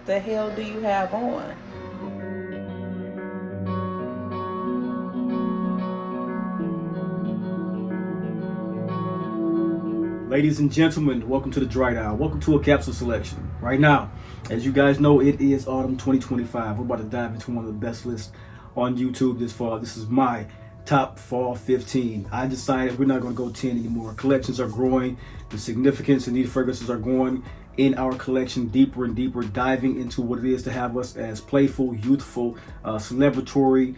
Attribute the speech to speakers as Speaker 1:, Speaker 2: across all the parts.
Speaker 1: the hell do you have on?
Speaker 2: Ladies and gentlemen, welcome to the Dry Down. Welcome to a capsule selection. Right now, as you guys know, it is autumn 2025. We're about to dive into one of the best lists on YouTube this fall. This is my top fall 15. I decided we're not going to go 10 anymore. Collections are growing. The significance and these fragrances are going in our collection deeper and deeper, diving into what it is to have us as playful, youthful, celebratory,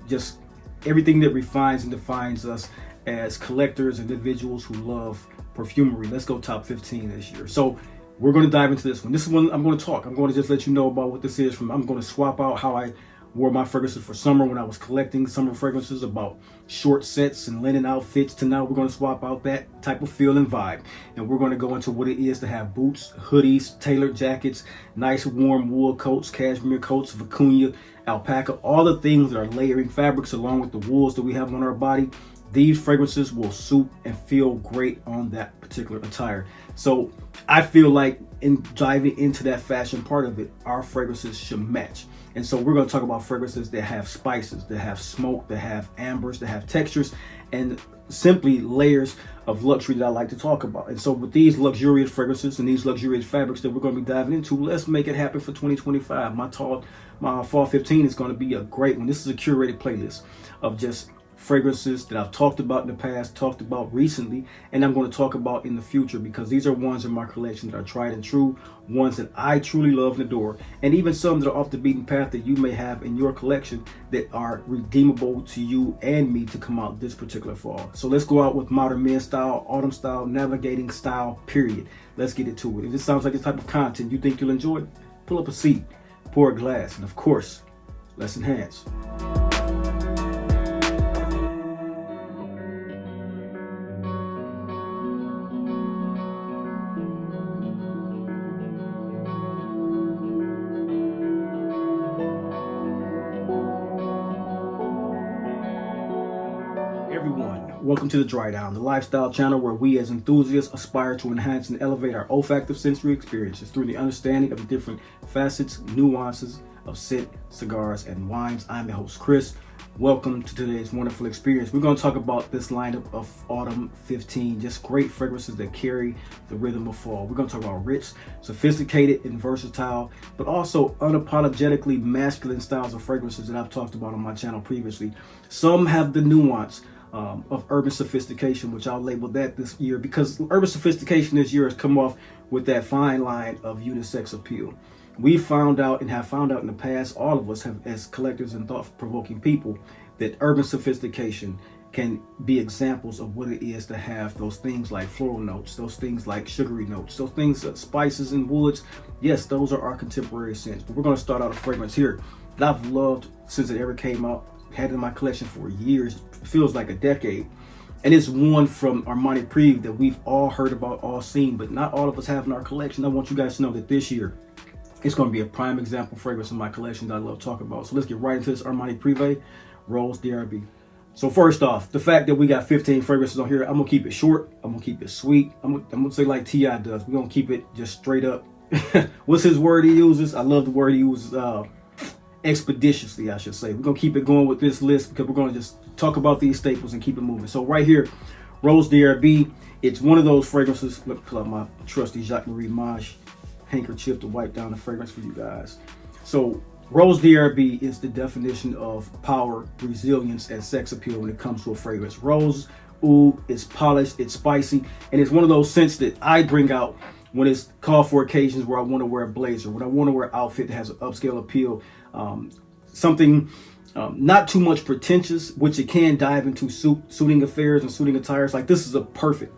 Speaker 2: just everything that refines and defines us as collectors, individuals who love perfumery. Let's go top 15 this year. So we're going to dive into this one. This is one I'm going to talk. I'm going to just let you know about what this is. I'm going to swap out how I wore my fragrances for summer when I was collecting summer fragrances, about short sets and linen outfits, to now we're going to swap out that type of feel and vibe. And we're going to go into what it is to have boots, hoodies, tailored jackets, nice warm wool coats, cashmere coats, vicuña, alpaca, all the things that are layering fabrics along with the wools that we have on our body. These fragrances will suit and feel great on that particular attire. So I feel like in diving into that fashion part of it, our fragrances should match. And so we're going to talk about fragrances that have spices, that have smoke, that have ambers, that have textures, and simply layers of luxury that I like to talk about. And so with these luxurious fragrances and these luxurious fabrics that we're going to be diving into, let's make it happen for 2025. My fall 15 is going to be a great one. This is a curated playlist of just fragrances that I've talked about in the past, talked about recently, and I'm going to talk about in the future, because these are ones in my collection that are tried and true, ones that I truly love and adore, and even some that are off the beaten path that you may have in your collection that are redeemable to you and me to come out this particular fall. So let's go out with modern men style, autumn style, navigating style, period. Let's get into it. If this sounds like the type of content you think you'll enjoy, pull up a seat, pour a glass, and of course, let's enhance. Welcome to the Dry Down, the lifestyle channel where we as enthusiasts aspire to enhance and elevate our olfactive sensory experiences through the understanding of the different facets, nuances of scent, cigars, and wines. I'm your host, Chris. Welcome to today's wonderful experience. We're going to talk about this lineup of Autumn 15, just great fragrances that carry the rhythm of fall. We're going to talk about rich, sophisticated, and versatile, but also unapologetically masculine styles of fragrances that I've talked about on my channel previously. Some have the nuance of urban sophistication, which I'll label that this year, because urban sophistication this year has come off with that fine line of unisex appeal. We found out and have found out in the past, all of us have, as collectors and thought-provoking people, that urban sophistication can be examples of what it is to have those things like floral notes, those things like sugary notes, those things like spices and woods. Yes, those are our contemporary scents. But we're going to start out a fragrance here that I've loved since it ever came out, had it in my collection for years, feels like a decade, and it's one from Armani Privé that we've all heard about, all seen, but not all of us have in our collection. I want you guys to know that this year it's going to be a prime example fragrance in my collection that I love talking about. So let's get right into this Armani Privé Rose DRB. So first off, the fact that we got 15 fragrances on here, I'm gonna keep it short, I'm gonna keep it sweet, I'm gonna say like T.I. does, we're gonna keep it just straight up. What's his word he uses? I love the word he uses, expeditiously, I should say. We're gonna keep it going with this list because we're gonna just talk about these staples and keep it moving. So right here, Rose DRB, it's one of those fragrances. Let me pull out my trusty Jacques Marie Mage handkerchief to wipe down the fragrance for you guys. So Rose DRB is the definition of power, resilience, and sex appeal when it comes to a fragrance. Rose oud is polished, it's spicy, and it's one of those scents that I bring out when it's called for occasions where I want to wear a blazer, when I want to wear an outfit that has an upscale appeal, something not too much pretentious, which it can dive into suiting affairs and suiting attires. Like this is a perfect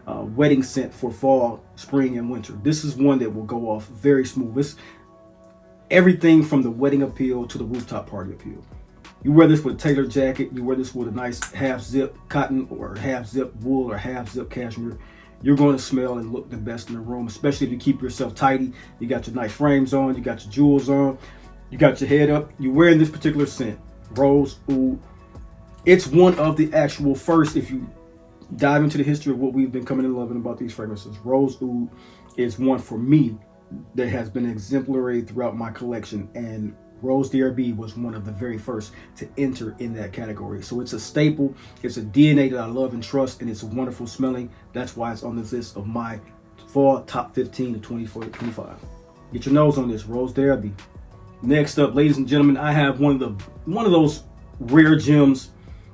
Speaker 2: wedding scent for fall, spring, and winter. This is one that will go off very smooth. It's everything from the wedding appeal to the rooftop party appeal. You wear this with a tailored jacket, you wear this with a nice half zip cotton or half zip wool or half zip cashmere. You're going to smell and look the best in the room, especially if you keep yourself tidy. You got your nice frames on, you got your jewels on, you got your head up. You're wearing this particular scent, Rose Oud. It's one of the actual first, if you dive into the history of what we've been coming to loving about these fragrances, Rose Oud is one for me that has been exemplary throughout my collection, and Rose d'Herby was one of the very first to enter in that category. So it's a staple, it's a DNA that I love and trust, and it's wonderful smelling. That's why it's on this list of my fall top 15 of 24-25. Get your nose on this, Rose d'Herby. Next up, ladies and gentlemen, I have one of those rare gems,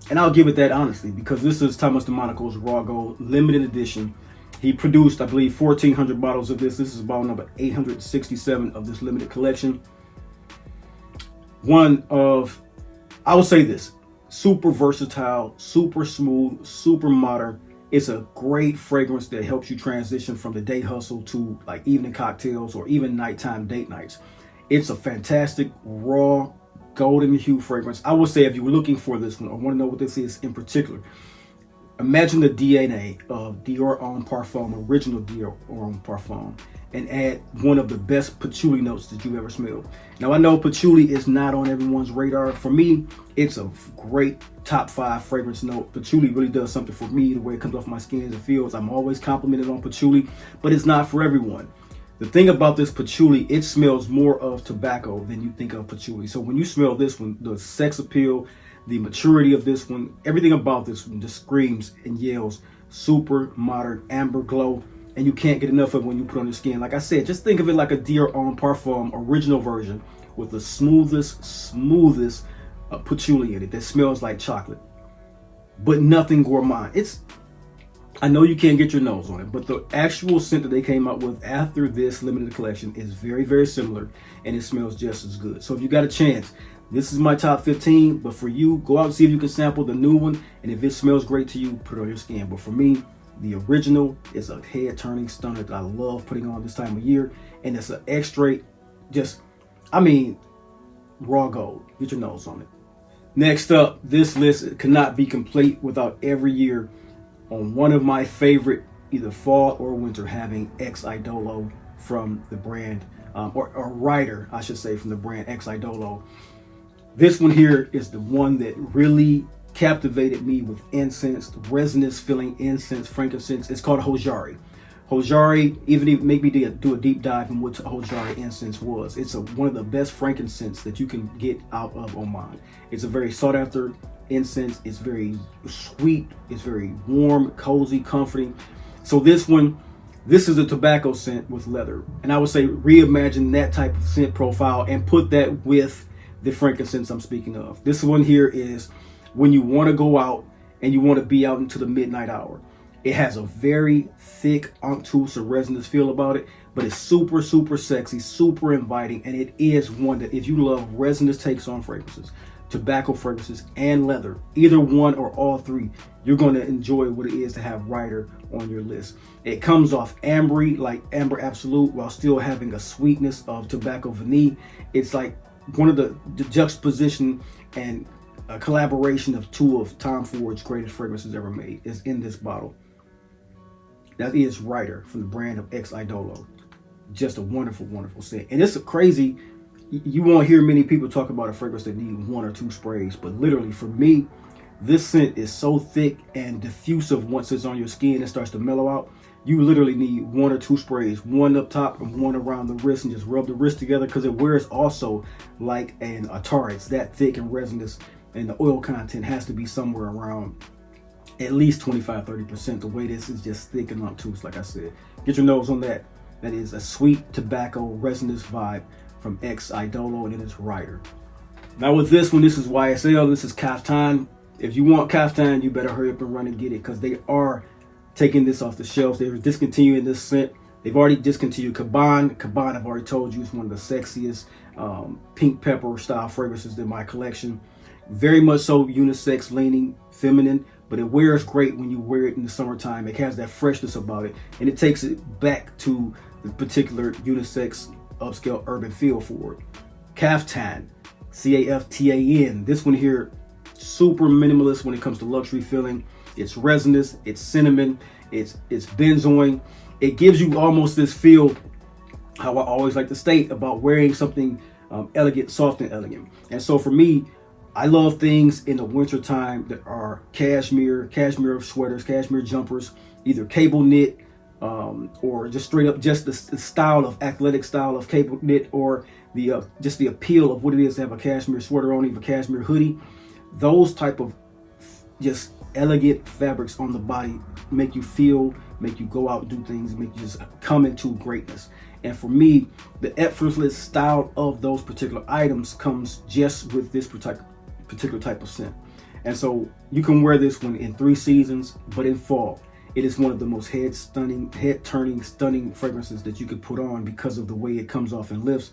Speaker 2: and I'll give it that honestly, because this is Thomas de Monaco's Raw Gold limited edition. He produced, I believe, 1,400 bottles of this. This is bottle number 867 of this limited collection. One of, I will say this, super versatile, super smooth, super modern. It's a great fragrance that helps you transition from the day hustle to like evening cocktails or even nighttime date nights. It's a fantastic raw golden hue fragrance. I would say if you were looking for this one or want to know what this is in particular, imagine the DNA of Dior Homme Parfum, original Dior Homme Parfum, and add one of the best patchouli notes that you ever smelled. Now I know patchouli is not on everyone's radar. For me, it's a great top 5 fragrance note. Patchouli really does something for me, the way it comes off my skin and feels. I'm always complimented on patchouli, but it's not for everyone. The thing about this patchouli, it smells more of tobacco than you think of patchouli. So when you smell this one, the sex appeal, the maturity of this one, everything about this one just screams and yells super modern amber glow, and you can't get enough of it when you put on your skin. Like I said, just think of it like a Dior Homme Parfum original version with the smoothest patchouli in it that smells like chocolate, but nothing gourmand. I know you can't get your nose on it, but the actual scent that they came out with after this limited collection is very, very similar, and it smells just as good. So if you got a chance, this is my top 15, but for you, go out and see if you can sample the new one, and if it smells great to you, put it on your skin. But for me, the original is a head-turning stunner that I love putting on this time of year, and it's an extra, raw gold. Get your nose on it. Next up, this list cannot be complete without every year on one of my favorite, either fall or winter, having X Idolo from the brand, or Ryder, I should say, from the brand X Idolo. This one here is the one that really captivated me with incense, resinous feeling incense, frankincense. It's called Hojari. Hojari, even make me do a deep dive in what Hojari incense was. It's one of the best frankincense that you can get out of Oman. It's a very sought after incense. It's very sweet. It's very warm, cozy, comforting. So this is a tobacco scent with leather. And I would say reimagine that type of scent profile and put that with the frankincense I'm speaking of. This one here is when you want to go out and you want to be out into the midnight hour. It has a very thick, unctuous, or resinous feel about it, but it's super, super sexy, super inviting, and it is one that if you love resinous takes on fragrances, tobacco fragrances, and leather, either one or all three, you're going to enjoy what it is to have Ryder on your list. It comes off ambery, like Amber Absolute, while still having a sweetness of tobacco vanille. It's like one of the juxtaposition and a collaboration of two of Tom Ford's greatest fragrances ever made is in this bottle. That is Ryder from the brand of X Idolo. Just a wonderful, wonderful scent. And it's a crazy, you won't hear many people talk about a fragrance that need 1 or 2 sprays, but literally for me, this scent is so thick and diffusive once it's on your skin and starts to mellow out. You literally need 1 or 2 sprays, one up top and one around the wrist, and just rub the wrist together, because it wears also like an attar. It's that thick and resinous, and the oil content has to be somewhere around at least 25-30%. The way this is just thick and obtuse, like I said. Get your nose on that. That is a sweet tobacco resinous vibe from X Idolo, and it is Ryder. Now with this one, this is YSL, this is Caftan. If you want Caftan, you better hurry up and run and get it, because they are taking this off the shelves. They're discontinuing this scent. They've already discontinued Caban. Caban, I've already told you, is one of the sexiest pink pepper style fragrances in my collection. Very much so unisex leaning, feminine, but it wears great when you wear it in the summertime. It has that freshness about it, and it takes it back to the particular unisex upscale urban feel for it. Caftan, C-A-F-T-A-N. This one here, super minimalist when it comes to luxury feeling. It's resinous, it's cinnamon, it's benzoin. It gives you almost this feel, how I always like to state, about wearing something elegant, soft and elegant. And so for me, I love things in the winter time that are cashmere sweaters, cashmere jumpers, either cable knit, or just straight up just the style of athletic style of cable knit, or the just the appeal of what it is to have a cashmere sweater on, even a cashmere hoodie. Those type of just elegant fabrics on the body make you feel, make you go out and do things, make you just come into greatness. And for me, the effortless style of those particular items comes just with this particular type of scent. And so you can wear this one in 3 seasons, but in fall, it is one of the most head-turning, stunning fragrances that you could put on because of the way it comes off and lifts.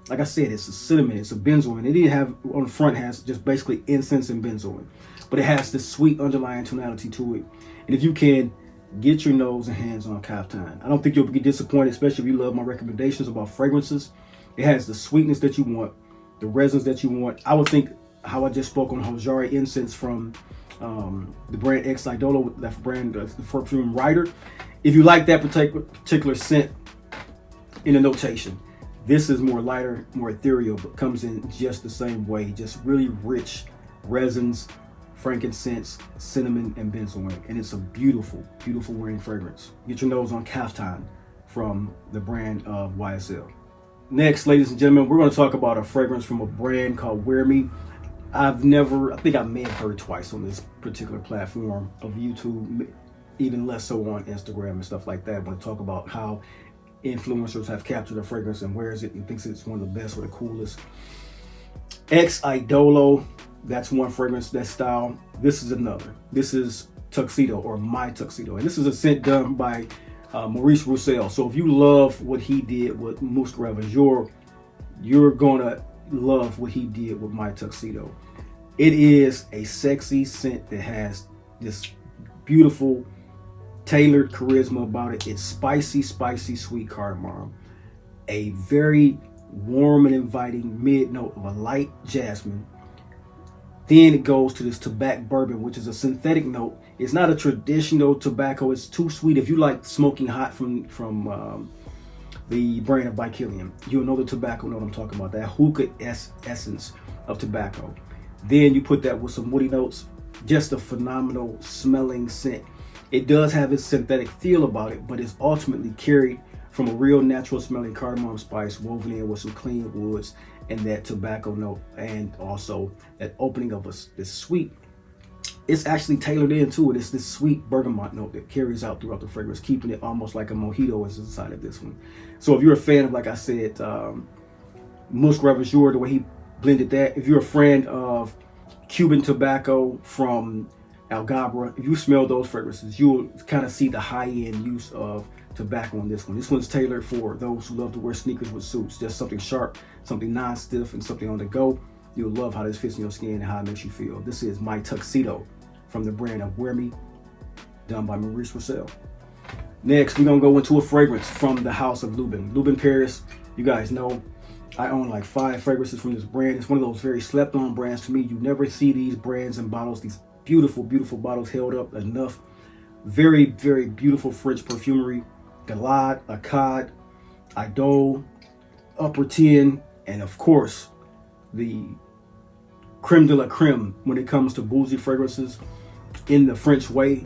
Speaker 2: Like I said, it's a cinnamon, it's a benzoin. It didn't have on the front, has just basically incense and benzoin, but it has this sweet underlying tonality to it. And if you can get your nose and hands on Caftan, I don't think you'll be disappointed, especially if you love my recommendations about fragrances. It has the sweetness that you want, the resins that you want. I would think how I just spoke on Hojari incense from the brand Idolo, that brand, the perfume Ryder. If you like that particular scent in a notation, this is more lighter, more ethereal, but comes in just the same way. Just really rich resins, frankincense, cinnamon, and benzoin. And it's a beautiful, beautiful wearing fragrance. Get your nose on Caftan from the brand of YSL. Next, ladies and gentlemen, we're going to talk about a fragrance from a brand called YERMI. I think I may have heard twice on this particular platform of YouTube, even less so on Instagram and stuff like that, but talk about how influencers have captured a fragrance and wears it and thinks it's one of the best or the coolest. Idolo, that's one fragrance, that style. This is another. This is Tuxedo, or My Tuxedo. And this is a scent done by Maurice Roussel. So if you love what he did with Musc Ravageur, you're gonna love what he did with My Tuxedo. It is a sexy scent that has this beautiful tailored charisma about it. It's spicy, sweet cardamom, a very warm and inviting mid note of a light jasmine. Then it goes to this tobacco bourbon, which is a synthetic note. It's not a traditional tobacco. It's too sweet. If you like smoking hot from the brand by Kilian, you'll know the tobacco note I'm talking about, that hookah essence of tobacco. Then you put that with some woody notes, just a phenomenal smelling scent. It does have its synthetic feel about it, but it's ultimately carried from a real natural smelling cardamom spice woven in with some clean woods and that tobacco note, and also that opening of this sweet. It's actually tailored into it. It's this sweet bergamot note that carries out throughout the fragrance, keeping it almost like a mojito is inside of this one. So if you're a fan of, like I said, Musc Ravageur, the way he blended that, if you're a friend of Cuban tobacco from Algabra, if you smell those fragrances, you'll kind of see the high-end use of tobacco on this one. This one's tailored for those who love to wear sneakers with suits, just something sharp, something non-stiff, and something on the go. You'll love how this fits in your skin and how it makes you feel. This is My Tuxedo from the brand of YERMI, done by Maurice Roussel. Next, we're gonna go into a fragrance from the house of Lubin Paris. You guys know I own like 5 fragrances from this brand. It's one of those very slept on brands to me. You never see these brands and bottles, these beautiful, beautiful bottles held up enough. Very, very beautiful French perfumery. Galad, Akkad, Idole, Upper 10, and of course, the creme de la creme when it comes to boozy fragrances in the French way.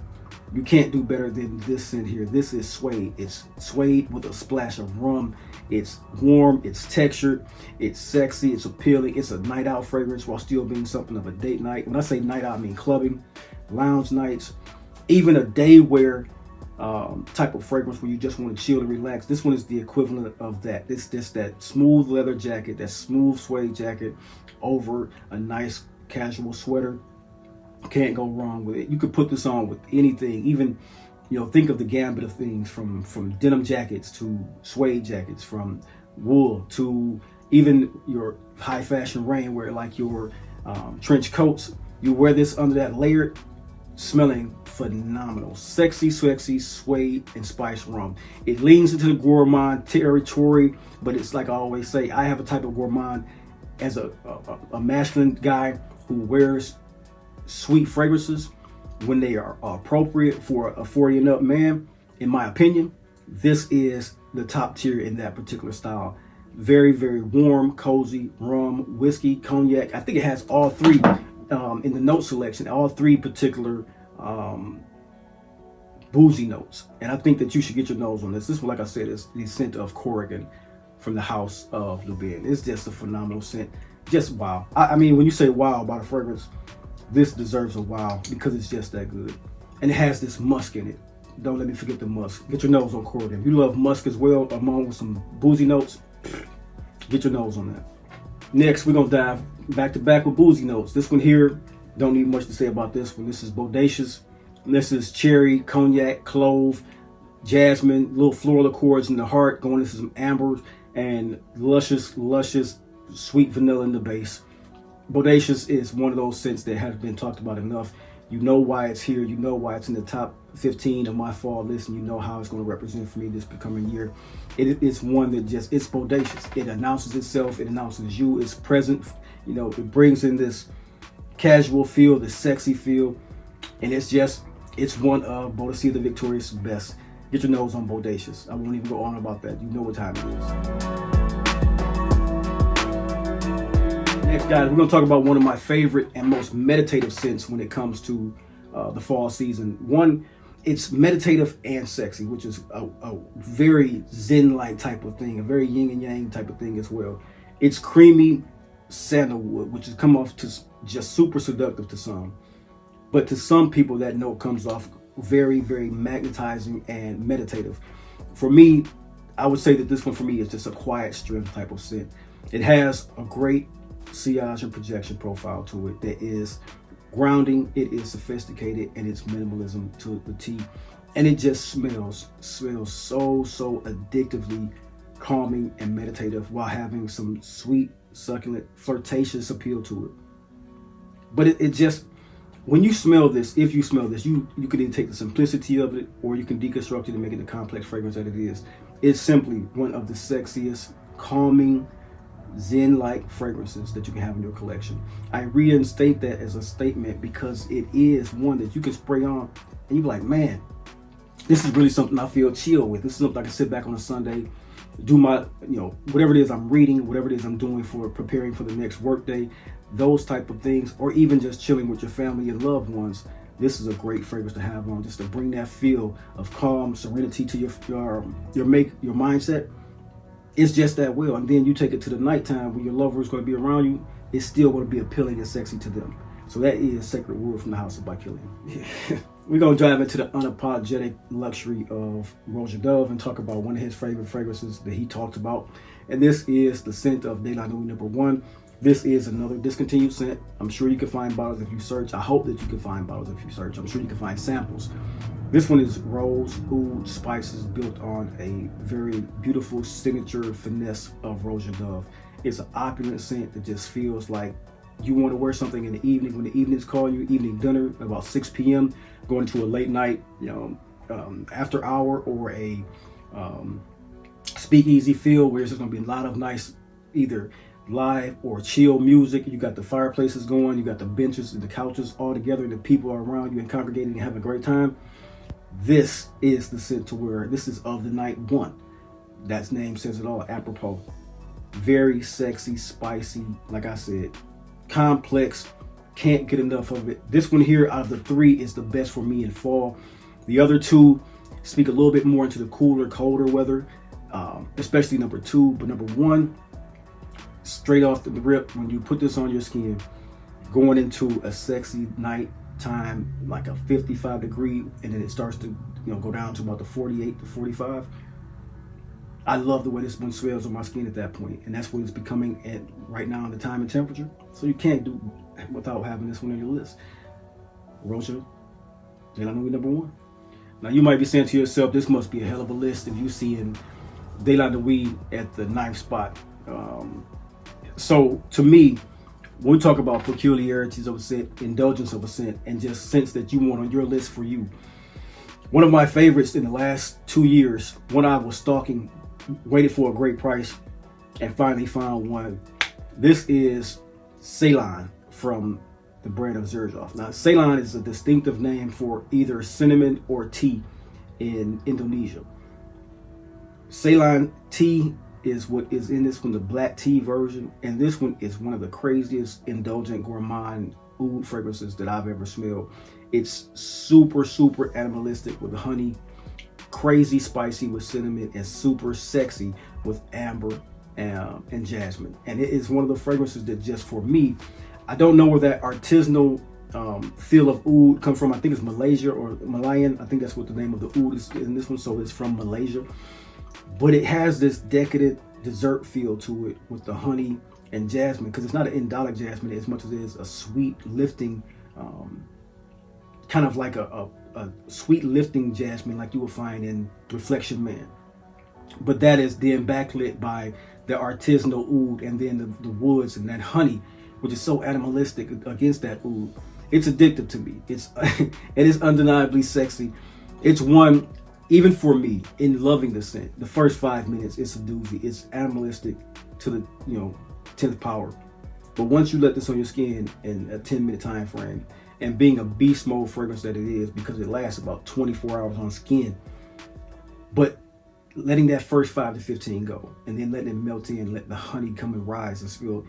Speaker 2: You can't do better than this scent here. This is Suede. It's Suede with a splash of rum. It's warm, it's textured, it's sexy, it's appealing. It's a night out fragrance while still being something of a date night. When I say night out, I mean clubbing, lounge nights, even a day wear type of fragrance where you just want to chill and relax. This one is the equivalent of that. It's just that smooth leather jacket, that smooth suede jacket over a nice casual sweater. Can't go wrong with it. You could put this on with anything, even, you know, think of the gambit of things from denim jackets to suede jackets, from wool to even your high fashion rainwear like your trench coats. You wear this under that layered, smelling phenomenal, sexy suede and spice rum. It leans into the gourmand territory, but it's like I always say, I have a type of gourmand as a masculine guy who wears sweet fragrances when they are appropriate for a 40 and up man. In my opinion, this is the top tier in that particular style. Very, very warm, cozy, rum, whiskey, cognac. I think it has all 3 in the note selection, all 3 particular boozy notes. And I think that you should get your nose on this. This one, like I said, is the scent of Korrigan from the house of Lubin. It's just a phenomenal scent. Just wow. I mean, when you say wow about a fragrance, this deserves a wow because it's just that good. And it has this musk in it. Don't let me forget the musk. Get your nose on Korrigan. If you love musk as well, along with some boozy notes, get your nose on that. Next, we're gonna dive back to back with boozy notes. This one here, don't need much to say about this one. This is Boadacious. This is cherry, cognac, clove, jasmine, little floral accords in the heart, going into some ambers, and luscious, sweet vanilla in the base. Boadacious is one of those scents that hasn't been talked about enough. You know why it's here. You know why it's in the top 15 of my fall list, and you know how it's going to represent for me this becoming year. It's one that just, it's bodacious. It announces itself. It announces you. It's present. You know, it brings in this casual feel, this sexy feel, and it's one of Boadicea the Victorious' best. Get your nose on Boadacious. I won't even go on about that. You know what time it is. Next, guys, we're going to talk about one of my favorite and most meditative scents when it comes to the fall season. One, it's meditative and sexy, which is a very zen-like type of thing, a very yin and yang type of thing as well. It's creamy sandalwood, which has come off to just super seductive to some. But to some people, that note comes off very, very magnetizing and meditative. For me, I would say that this one for me is just a quiet strength type of scent. It has a great sillage and projection profile to it that is grounding, it is sophisticated, and it's minimalism to the T. And it just smells so addictively calming and meditative while having some sweet, succulent, flirtatious appeal to it. But it just, when you smell this, if you smell this, you can either take the simplicity of it or you can deconstruct it and make it the complex fragrance that it is. It's simply one of the sexiest, calming, zen-like fragrances that you can have in your collection. I reinstate that as a statement because it is one that you can spray on and you're like, man, this is really something I feel chill with. This is something I can sit back on a Sunday, do my, whatever it is I'm reading, whatever it is I'm doing for preparing for the next workday, those type of things, or even just chilling with your family and loved ones. This is a great fragrance to have on, just to bring that feel of calm, serenity to your mindset. It's just that well. And then you take it to the nighttime when your lover is going to be around you, it's still going to be appealing and sexy to them. So that is Sacred Wood from the house of by Kilian. Yeah. We're going to dive into the unapologetic luxury of Roja Dove and talk about one of his favorite fragrances that he talked about. And this is the scent of De La Nuit #1. This is another discontinued scent. I'm sure you can find bottles if you search. I hope that you can find bottles if you search. I'm sure you can find samples. This one is rose oud spices built on a very beautiful signature finesse of Roja Dove. It's an opulent scent that just feels like you want to wear something in the evening when the evening's calling you, evening dinner, about 6 p.m., going to a late night, after hour or a speakeasy feel where there's going to be a lot of nice either live or chill music. You got the fireplaces going, you got the benches and the couches all together, and the people are around you and congregating and having a great time. This is the scent to wear. This is of the night one. That name says it all, apropos. Very sexy, spicy, like I said, complex, can't get enough of it. This one here out of the three is the best for me in fall. The other two speak a little bit more into the cooler, colder weather, especially number two. But number one, straight off the rip, when you put this on your skin, going into a sexy night time, like a 55 degree, and then it starts to go down to about the 48 to 45. I love the way this one smells on my skin at that point, and that's what it's becoming at right now in the time and temperature. So you can't do without having this one on your list. Roja De La Nuit #1. Now you might be saying to yourself, this must be a hell of a list if you seeing De La Nuit at the 9th spot. So to me, when we talk about peculiarities of a scent, indulgence of a scent, and just scents that you want on your list for you, one of my favorites in the last 2 years, when I was stalking, waited for a great price, and finally found one. This is Ceylon from the brand of Xerjoff. Now, Ceylon is a distinctive name for either cinnamon or tea in Indonesia. Ceylon tea is what is in this one, the black tea version, and this one is one of the craziest indulgent gourmand oud fragrances that I've ever smelled. It's super, super animalistic with honey, crazy spicy with cinnamon, and super sexy with amber and jasmine. And it is one of the fragrances that just for me, I don't know where that artisanal feel of oud comes from. I think it's Malaysia or Malayan. I think that's what the name of the oud is in this one. So it's from Malaysia. But it has this decadent dessert feel to it with the honey and jasmine, because it's not an indolic jasmine as much as it is a sweet lifting, kind of like a sweet lifting jasmine like you will find in Reflection Man. But that is then backlit by the artisanal oud and then the woods and that honey, which is so animalistic against that oud. It's addictive to me. It is undeniably sexy. It's one, even for me, in loving the scent, the first 5 minutes, it's a doozy. It's animalistic to the 10th power. But once you let this on your skin in a 10-minute time frame, and being a beast mode fragrance that it is, because it lasts about 24 hours on skin, but letting that first 5 to 15 go, and then letting it melt in, let the honey come and rise and feel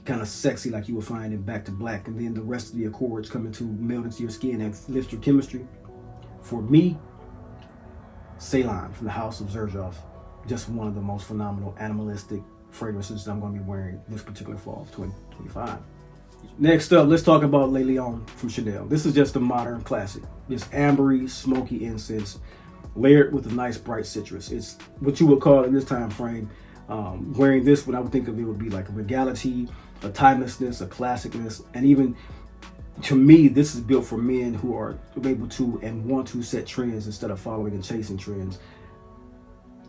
Speaker 2: kind of sexy like you will find in Back to Black, and then the rest of the accords coming to melt into your skin and lift your chemistry. For me, Ceylon from the house of Xerjoff, just one of the most phenomenal animalistic fragrances that I'm going to be wearing this particular fall of 2025. Next up, let's talk about Le Lion from Chanel. This is just a modern classic. This ambery, smoky incense layered with a nice bright citrus. It's what you would call in this time frame, wearing this, what I would think of it would be like a regality, a timelessness, a classicness, and even to me, this is built for men who are able to and want to set trends instead of following and chasing trends.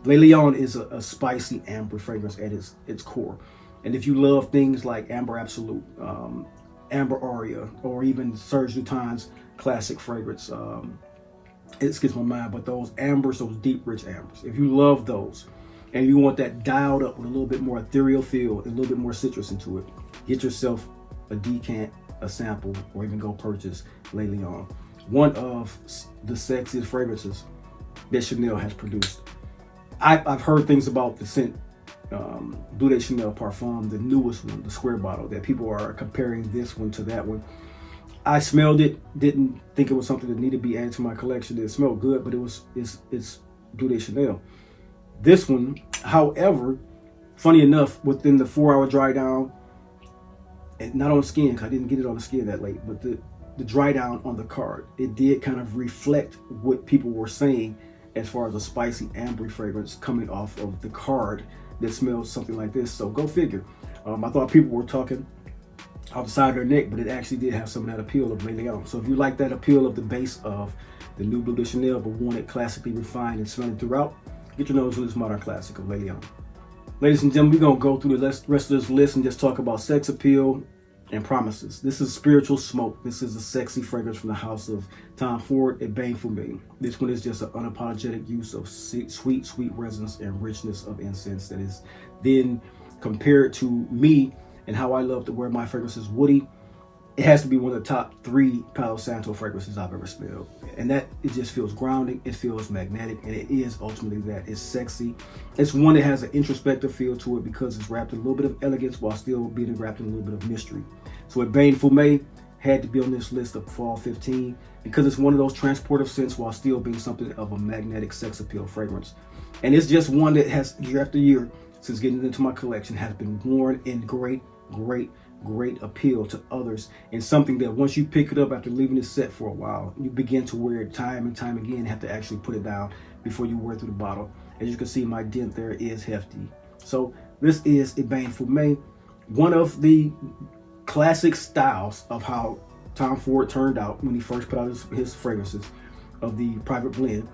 Speaker 2: Le Lion is a spicy amber fragrance at its core. And if you love things like Amber Absolute, Amber Aria, or even Serge Lutens' classic fragrance, it skips my mind, but those ambers, those deep, rich ambers, if you love those and you want that dialed up with a little bit more ethereal feel and a little bit more citrus into it, get yourself a decant, a sample, or even go purchase Le Lion. One of the sexiest fragrances that Chanel has produced. I've heard things about the scent Bleu de Chanel Parfum, the newest one, the square bottle, that people are comparing this one to that one. I smelled it, didn't think it was something that needed to be added to my collection. It smelled good, but it's Bleu de Chanel. This one, however, funny enough, within the 4-hour dry down, and not on skin, because I didn't get it on the skin that late, but the dry down on the card, it did kind of reflect what people were saying as far as a spicy amber fragrance coming off of the card that smells something like this. So go figure. I thought people were talking out the side of their neck, but it actually did have some of that appeal of Le Lion. So if you like that appeal of the base of the new Bleu de Chanel, but want it classically refined and smelling throughout, get your nose with this modern classic of Le Lion. Ladies and gentlemen, we're going to go through the rest of this list and just talk about sex appeal and promises. This is Spiritual Smoke. This is a sexy fragrance from the house of Ford Ébène Fumé. This one is just an unapologetic use of sweet, sweet resins and richness of incense that is then compared to me and how I love to wear my fragrances woody. It has to be one of the top 3 Palo Santo fragrances I've ever smelled. And that, it just feels grounding, it feels magnetic, and it is ultimately that. It's sexy. It's one that has an introspective feel to it because it's wrapped in a little bit of elegance while still being wrapped in a little bit of mystery. So Ébène Fumé had to be on this list of fall 15 because it's one of those transportive scents while still being something of a magnetic sex appeal fragrance. And it's just one that has, year after year, since getting it into my collection, has been worn in great appeal to others, and something that once you pick it up after leaving the set for a while, you begin to wear it time and time again, have to actually put it down before you wear through the bottle. As you can see, my dent there is hefty. So this is Ébène Fumé, one of the classic styles of how Tom Ford turned out when he first put out his fragrances of the private blend,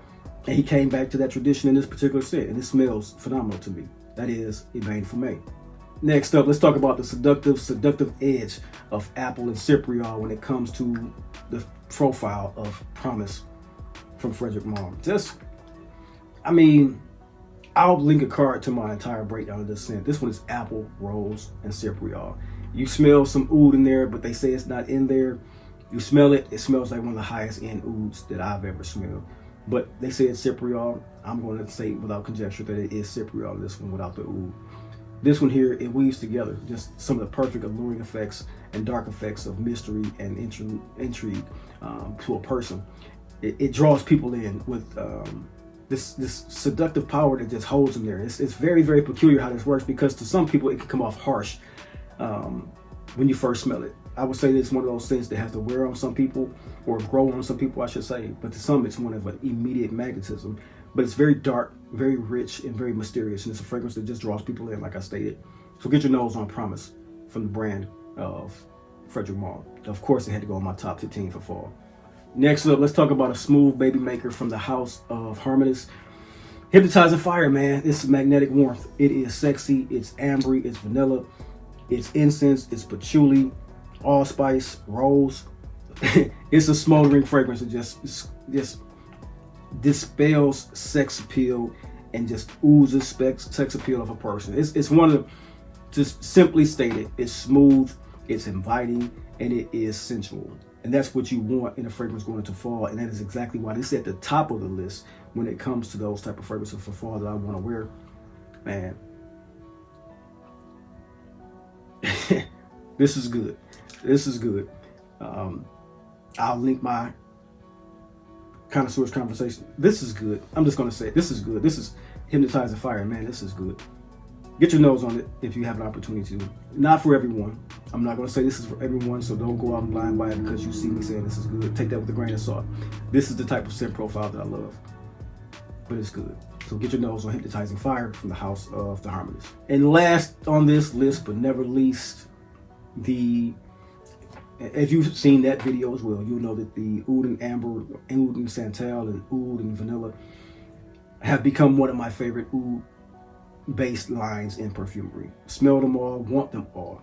Speaker 2: and he came back to that tradition in this particular scent, and it smells phenomenal to me. That is Ébène Fumé. Next up, let's talk about the seductive edge of apple and cypriol when it comes to the profile of Promise from Frederic Malle. I'll link a card to my entire breakdown of this scent. This one is apple, rose, and cypriol. You smell some oud in there, but they say it's not in there. You smell it, it smells like one of the highest end ouds that I've ever smelled. But they say it's cypriol. I'm going to say without conjecture that it is cypriol, this one without the oud. This one here, it weaves together just some of the perfect alluring effects and dark effects of mystery and intrigue to a person. It draws people in with this seductive power that just holds them there. It's very, very peculiar how this works, because to some people it can come off harsh when you first smell it. I would say it's one of those scents that has to wear on some people, or grow on some people, I should say. But to some, it's one of an immediate magnetism. But it's very dark, very rich, and very mysterious. And it's a fragrance that just draws people in, like I stated. So get your nose on Promise from the brand of Frederic Malle. Of course, it had to go on my top 15 for fall. Next up, let's talk about a smooth baby maker from the house of Harmonist Hypnotizing Fire, man. It's magnetic warmth. It is sexy. It's ambery. It's vanilla. It's incense. It's patchouli, allspice, rose. It's a smoldering fragrance that just dispels sex appeal and just oozes sex appeal of a person. It's one of the, just simply stated, it's smooth, it's inviting, and it is sensual. And that's what you want in a fragrance going into fall. And that is exactly why this is at the top of the list when it comes to those type of fragrances for fall that I want to wear. Man, this is good. This is good. I'll link my Connoisseur's conversation. This is good. I'm just going to say it. This is good. This is Hypnotizing Fire, man. This is good. Get your nose on it if you have an opportunity to. Not for everyone. I'm not going to say this is for everyone, so don't go out and blind buy it because you see me saying this is good. Take that with a grain of salt. This is the type of scent profile that I love, but it's good. So get your nose on Hypnotizing Fire from the house of the Harmonist. And last on this list, but never least, if you've seen that video as well, you'll know that the Oud and Amber, Oud and Santal, and Oud and Vanilla have become one of my favorite Oud-based lines in perfumery. Smell them all, want them all.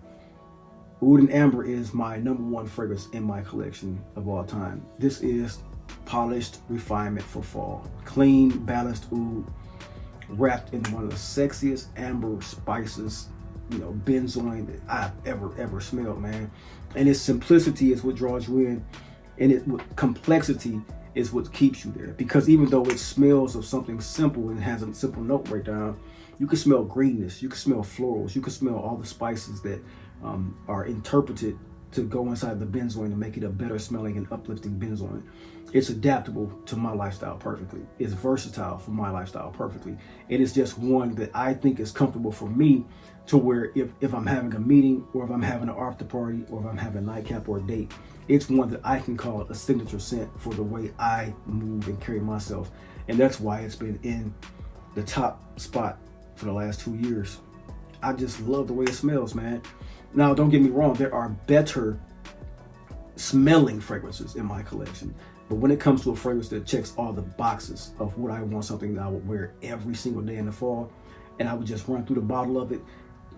Speaker 2: Oud and Amber is my #1 fragrance in my collection of all time. This is polished refinement for fall. Clean, balanced oud, wrapped in one of the sexiest amber spices, benzoin that I've ever smelled, man. And its simplicity is what draws you in, and complexity is what keeps you there. Because even though it smells of something simple and has a simple note breakdown, you can smell greenness, you can smell florals, you can smell all the spices that are interpreted to go inside the benzoin to make it a better smelling and uplifting benzoin. It's adaptable to my lifestyle perfectly. It's versatile for my lifestyle perfectly. And it's just one that I think is comfortable for me, to where if I'm having a meeting, or if I'm having an after party, or if I'm having a nightcap or a date, it's one that I can call a signature scent for the way I move and carry myself. And that's why it's been in the top spot for the last 2 years. I just love the way it smells, man. Now, don't get me wrong, there are better smelling fragrances in my collection. But when it comes to a fragrance that checks all the boxes of what I want, something that I would wear every single day in the fall, and I would just run through the bottle of it,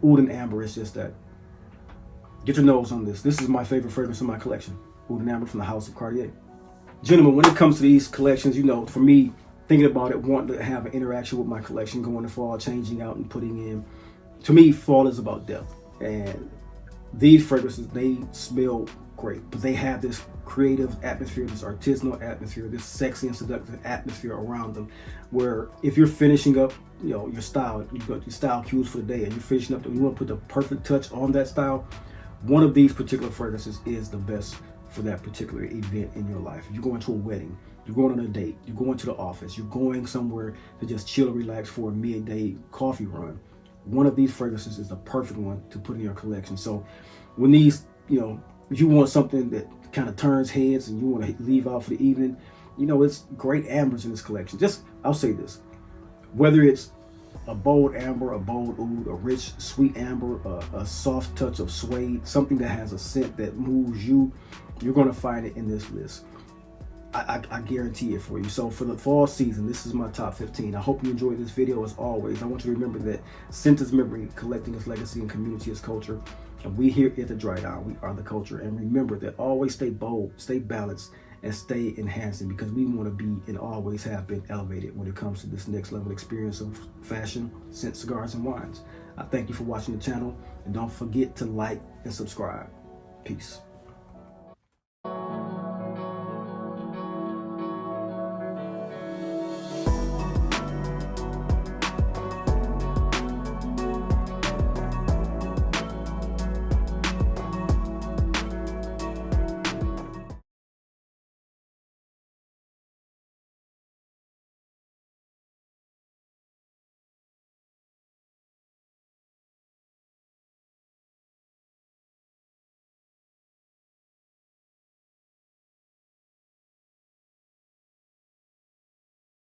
Speaker 2: Oud and Amber is just that. Get your nose on this. This is my favorite fragrance in my collection. Oud and Amber from the house of Cartier. Gentlemen, when it comes to these collections, for me, thinking about it, wanting to have an interaction with my collection, going to fall, changing out and putting in, to me, fall is about depth. And these fragrances, they smell great, but they have this creative atmosphere, this artisanal atmosphere, this sexy and seductive atmosphere around them, where if you're finishing up, your style, you've got your style cues for the day, and you're finishing up, and you want to put the perfect touch on that style, one of these particular fragrances is the best for that particular event in your life. If you're going to a wedding, you're going on a date, you're going to the office, you're going somewhere to just chill and relax for a midday coffee run, one of these fragrances is the perfect one to put in your collection. So when these, if you want something that kind of turns heads and you want to leave out for the evening, it's great ambers in this collection. I'll say this, whether it's a bold amber, a bold oud, a rich sweet amber, a soft touch of suede, something that has a scent that moves you, you're going to find it in this list. I guarantee it for you. So for the fall season, this is my top 15. I hope you enjoyed this video. As always, I want you to remember that scent is memory, collecting is legacy, and community is culture. And we here at the Dry Down, we are the culture. And remember that always stay bold, stay balanced, and stay enhancing, because we want to be and always have been elevated when it comes to this next level experience of fashion, scent, cigars, and wines. I thank you for watching the channel, and don't forget to like and subscribe. Peace.